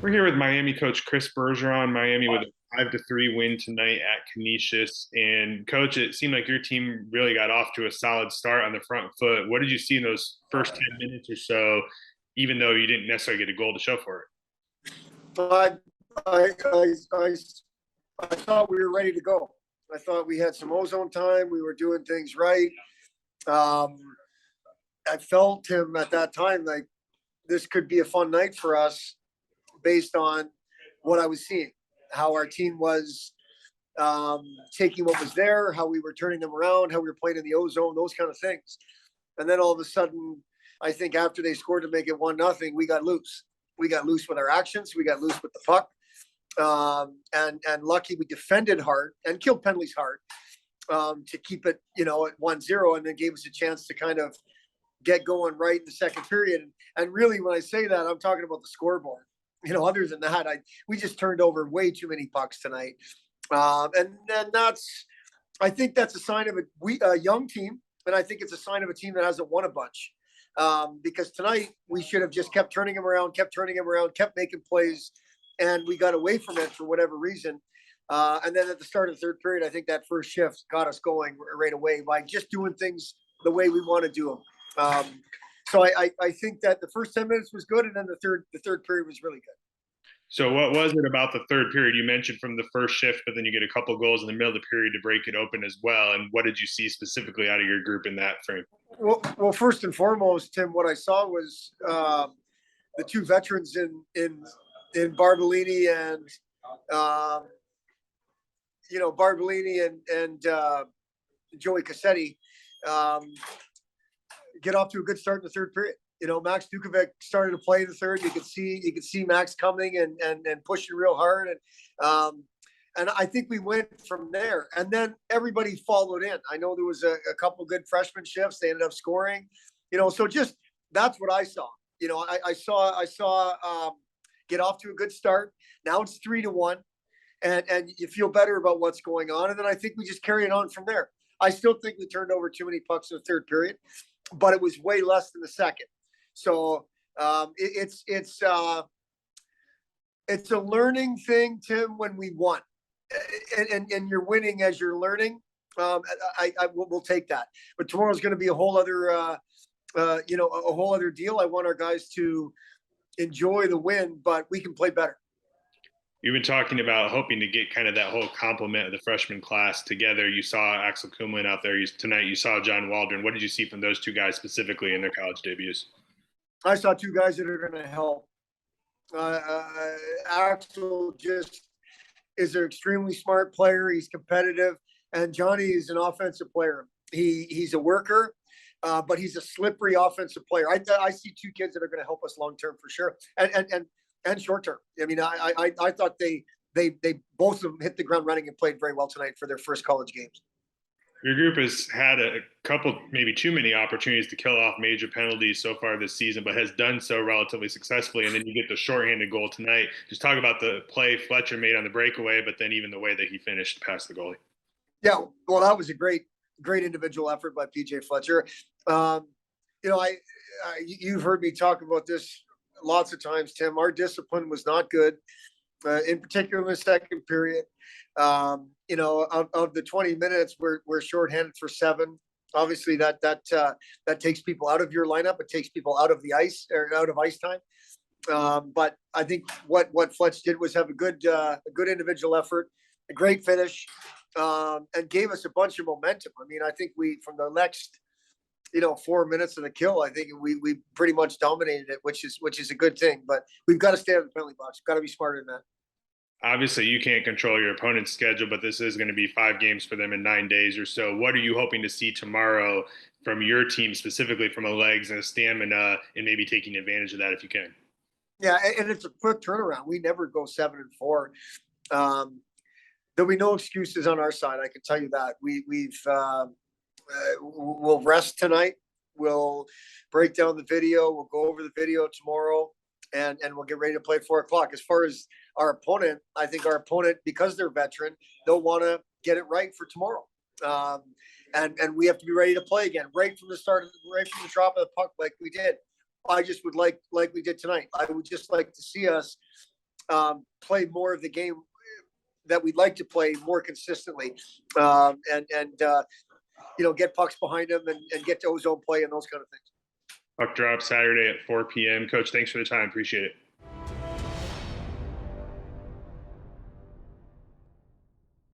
We're here with Miami coach Chris Bergeron. Miami with a 5-3 win tonight at Canisius. And coach, it seemed like your team really got off to a solid start on the front foot. What did you see in those first 10 minutes or so, even though you didn't necessarily get a goal to show for it? But I thought we were ready to go. I thought we had some ozone time. We were doing things right. I felt him at that time like this could be a fun night for us based on what I was seeing, how our team was taking what was there, how we were turning them around, how we were playing in the ozone, those kind of things. And then all of a sudden, I think after they scored to make it 1-0, we got loose. We got loose with our actions. We got loose with the puck. And lucky we defended hard and killed penalties hard to keep it, at 1-0, and then gave us a chance to kind of get going right in the second period. And really, when I say that, I'm talking about the scoreboard. Other than that, we just turned over way too many pucks tonight. And then I think that's a sign of a young team, and I think it's a sign of a team that hasn't won a bunch. Because tonight we should have just kept turning them around, kept making plays, and we got away from it for whatever reason. And then at the start of the third period, I think that first shift got us going right away by just doing things the way we want to do them. So I think that the first 10 minutes was good, and then the third period was really good. So what was it about the third period? You mentioned from the first shift, but then you get a couple of goals in the middle of the period to break it open as well. And what did you see specifically out of your group in that frame? Well, first and foremost, Tim, what I saw was the two veterans in Barbolini and Joey Cassetti get off to a good start in the third period. Max Dukovic started to play in the third. You could see Max coming and pushing real hard, and I think we went from there. And then everybody followed in. I know there was a couple good freshman shifts. They ended up scoring. So just that's what I saw. I saw get off to a good start. Now it's 3-1, and you feel better about what's going on. And then I think we just carry it on from there. I still think we turned over too many pucks in the third period, but it was way less than the second. So it's a learning thing, Tim, when we won, and you're winning as you're learning. We'll take that. But tomorrow's going to be a whole other, a whole other deal. I want our guys to enjoy the win, but we can play better. You've been talking about hoping to get kind of that whole complement of the freshman class together. You saw Axel Kumlin out there tonight. You saw John Waldron. What did you see from those two guys specifically in their college debuts? I saw two guys that are going to help. Axel just is an extremely smart player. He's competitive, and Johnny is an offensive player. He's a worker, but he's a slippery offensive player. I see two kids that are going to help us long term for sure, and short term. I mean, I thought they both of them hit the ground running and played very well tonight for their first college games. Your group has had a couple, maybe too many opportunities to kill off major penalties so far this season, but has done so relatively successfully. And then you get the shorthanded goal tonight. Just talk about the play Fletcher made on the breakaway, but then even the way that he finished past the goalie. Yeah, well, that was a great individual effort by PJ Fletcher. You've heard me talk about this lots of times, Tim. Our discipline was not good, in particular in the second period. Of the 20 minutes, we're shorthanded for 7. Obviously, that takes people out of your lineup. It takes people out of the ice or out of ice time. But I think what Fletch did was have a good individual effort, a great finish, and gave us a bunch of momentum. I mean, I think we from the next 4 minutes of the kill, I think we pretty much dominated it, which is a good thing. But we've got to stay out of the penalty box. We've got to be smarter than that. Obviously, you can't control your opponent's schedule, but this is going to be 5 games for them in 9 days or so. What are you hoping to see tomorrow from your team, specifically from a legs and a stamina, and maybe taking advantage of that if you can? Yeah, and it's a quick turnaround. We never go 7-4. There'll be no excuses on our side. I can tell you that. We'll rest tonight. We'll break down the video. We'll go over the video tomorrow, and we'll get ready to play at 4:00. As far as our opponent, I think our opponent, because they're veteran, they'll want to get it right for tomorrow. And we have to be ready to play again, right from the start, right from the drop of the puck, like we did. I just would like we did tonight. I would just like to see us play more of the game that we'd like to play more consistently, get pucks behind him and get to ozone play and those kind of things. Puck drop Saturday at 4 p.m. Coach, thanks for the time. Appreciate it.